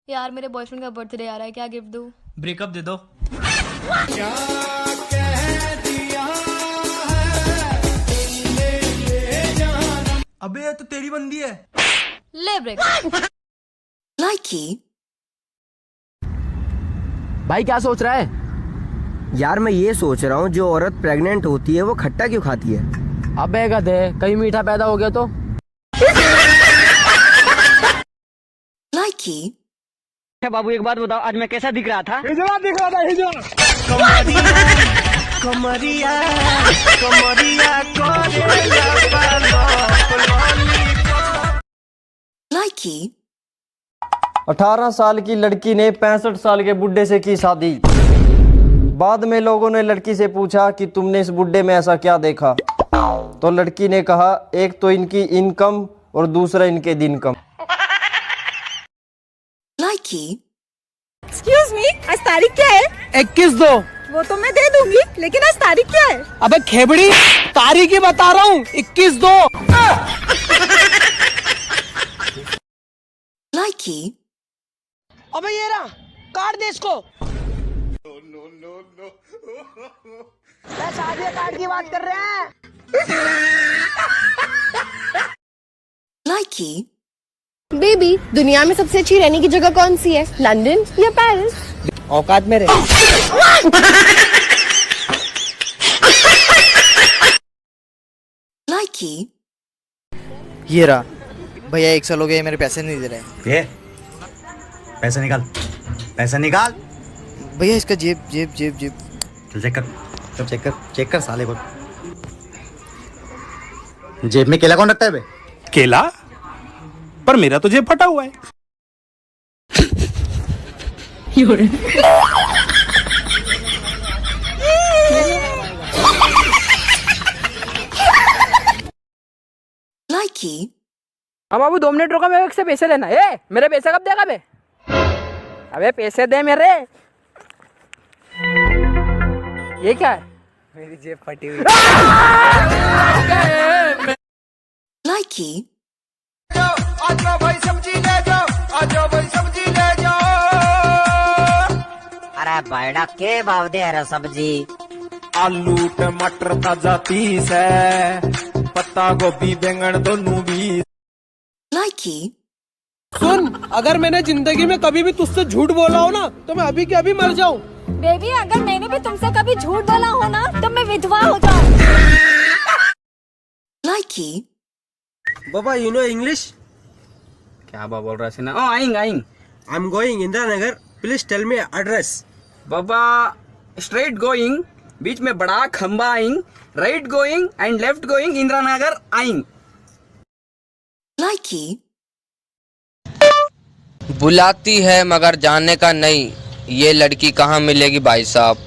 यार मेरे बॉयफ्रेंड का बर्थडे आ रहा है, क्या गिफ्ट दूं? ब्रेकअप दे दो। क्या कह दिया है तुमने ये जाना। अबे ये तो तेरी बंदी है। ले ब्रेकअप। लाइकी भाई क्या सोच रहा है? यार मैं ये सोच रहा हूँ जो औरत प्रेग्नेंट होती है वो खट्टा क्यों खाती है? अबे गधे, कहीं मीठा पैदा हो गया तो? लाइकी बाबू एक बात बताओ, आज मैं कैसा दिख रहा था? हिजवा दिख रहा था, हिजवा। कमरिया कमरिया लाइकी 18 साल की लड़की ने 65 साल के बुड्ढे से की शादी। बाद में लोगों ने लड़की से पूछा कि तुमने इस बुड्ढे में ऐसा क्या देखा? तो लड़की ने कहा, एक तो इनकी इनकम और दूसरा इनके दिन कम। लाइकी एक्सक्यूज मी, आज तारीख क्या है? 21 दो। वो तो मैं दे दूंगी, लेकिन आज तारीख क्या है? अबे खेबड़ी, तारीख ही बता रहा हूँ, 21 दो। लाइकी अबे ये रहा, काट दे इसको। शादी कार्ड की बात कर रहे हैं। लाइकी बेबी, दुनिया में सबसे अच्छी रहने की जगह कौन सी है? लंदन या पेरिस? औकात में रहे। लाइकी ये रहा भैया, 1 साल हो गया मेरे पैसे नहीं दे रहे। ये पैसा निकाल, पैसा निकाल। भैया इसका जेब जेब जेब जेब चल चेक कर, चल चेक कर साले को। जेब में केला कौन रखता है बे? केला? पर मेरा तो जेब फटा हुआ है। लाइकी अब बाबू 2 मिनट रुका, मेरे से पैसे लेना। ए, मेरे पैसे कब देगा बे? अबे पैसे दे मेरे। ये क्या है? मेरी जेब फटी हुई। लाइकी आजा भाई सब्जी ले जाओ, आजा भाई सब्जी ले जाओ। अरे बैडा के भाव दे रहा सब्जी? आलू टमाटर ताजा 30 है, पत्ता गोभी बैंगन दोनों 20। लाइकी सुन, अगर मैंने जिंदगी में कभी भी तुझसे झूठ बोला हो ना, तो मैं अभी के अभी मर जाऊं। बेबी, अगर मैंने भी तुमसे कभी झूठ बोला हो ना, तो मैं विधवा हो जाऊं। लाइकी बाबा यू नो इंग्लिश? क्या बाबा बोल रहा है ना? ओ आएंगे आएंगे। I am going Indira Nagar, please tell me address. बाबा स्ट्रेट गोइंग, बीच में बड़ा खंबा आइंग, right going and left going, Indira Nagar आइंग। लाइकी बुलाती है मगर जाने का नहीं, ये लड़की कहाँ मिलेगी भाई साहब?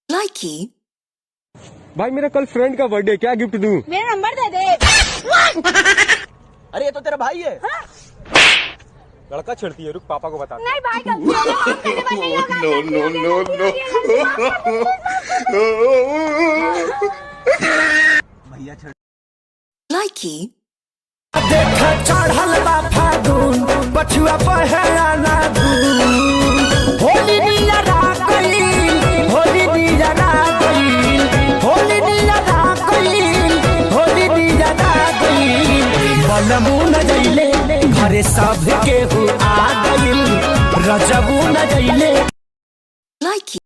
लाइकी भाई मेरा कल फ्रेंड का बर्थडे, क्या गिफ्ट दूं? मेरा नंबर दे दे। अरे ये तो तेरा भाई है। लड़का छेड़ती है, रुक पापा को बता। नहीं भाई, गलती हो गई। लाइकी देख चढ़ल बा फागुन, बछुआ पहला ना धून। होली दिया रात गईल, होली दिया रात गईल, होली दिया रात गईल, होली दिया रात गईल। बलमू न जइले घरे सब के हो आ गईल, रजबू न जइले। लाइकी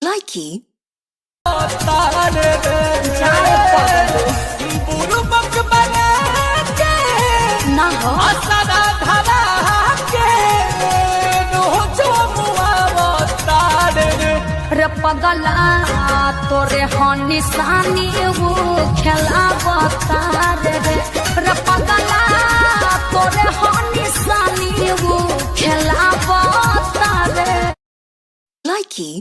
लाइकी ना हो। रे पगला तोरे हो निशानी वो खेला बतार रे पगला तोरे हो निशानी वो खेला बतार रे Likey.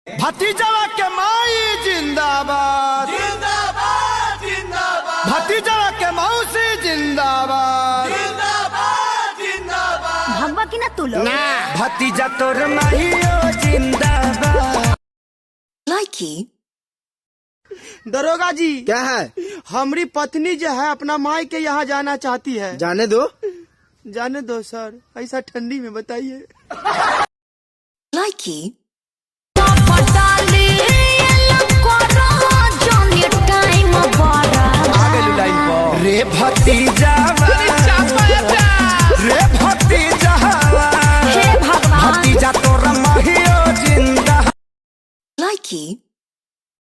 भतीजवा के माई जिंदाबाद जिंदाबाद जिंदाबाद, भतीजवा के मौसी जिंदाबाद जिंदाबाद जिंदाबाद, भगवा की ना तू लोग भतीजा तोर माहियो जिंदाबाद। Likey. दरोगा जी क्या है? हमारी पत्नी जो है अपना माई के यहाँ जाना चाहती है। जाने दो। जाने दो सर, ऐसा ठंडी में बताइए। Likey. रे भतीजा रे भतीजा भतीजा तोर माहियो जिंदा। Likey.